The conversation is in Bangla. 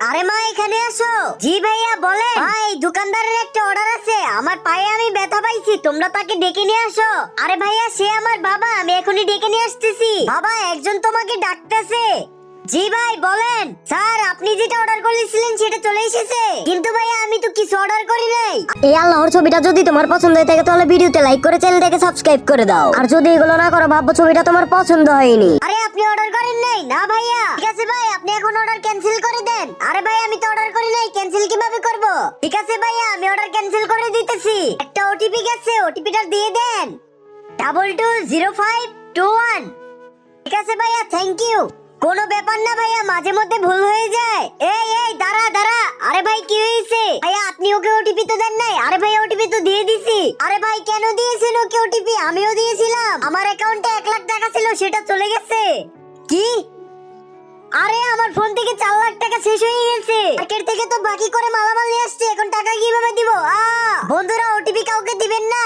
আরে মা এখানে আসো। জি ভাইয়া বলেন। ভাই দোকানদারের একটা অর্ডার আছে, আমার পায়ে আমি ব্যথা পাইছি, তোমরা তাকে ডেকে নিয়ে আসো। আরে ভাইয়া সে আমার বাবা, আমি এখনই ডেকে নিয়ে আসতেছি। বাবা একজন তোমাকে ডাকতেছে। জি ভাই বলেন। স্যার আপনি যেটা অর্ডার করেছিলেন সেটা চলে এসেছে, কিন্তু ভাইয়া আমি তো কিছু অর্ডার করি নাই। এই আল্লাহর ছবিটা যদি তোমার পছন্দ হয়ে থাকে তাহলে ভিডিওতে লাইক করে চ্যানেলটাকে সাবস্ক্রাইব করে দাও, আর যদি এগুলো না করো ভাববো ছবিটা তোমার পছন্দ হয়নি। আরে আপনি অর্ডার করেন নাই? না ভাইয়া। ঠিক আছে ভাই আপনি এখন অর্ডার ক্যান্সেল করে দেন। আরে ভাই আমি তো অর্ডার করি নাই, ক্যান্সেল কিভাবে করব? ঠিক আছে ভাইয়া আমি অর্ডার ক্যান্সেল করে দিতেছি। একটা ওটিপি গেছে, ওটিপিটা দিয়ে দেন। 220521। ঠিক আছে ভাইয়া থ্যাংক ইউ। কোনো ব্যাপার না ভাইয়া, মাঝে মধ্যে ভুল হয়ে যায়। এই এই দাঁড়া দাঁড়া। আরে ভাই কি হয়েছে? ভাইয়া আপনি ওকে ওটিপি তো দেন নাই। আরে ভাই ওটিপি তো দিয়ে দিছি। আরে ভাই কেন দিয়েছেন ওকে ওটিপি? আমিও দিয়েছিলাম, আমার অ্যাকাউন্টে 1 লাখ টাকা ছিল সেটা চলে গেছে। কি? আরে আমার ফোন থেকে 4 লাখ টাকা শেষ হয়ে গেছে। মার্কেট থেকে তো বাকি করে মালামাল নিয়ে আসছে, এখন টাকা কিভাবে দিব? বন্ধুরা ওটিপি কাউকে দিবেন না।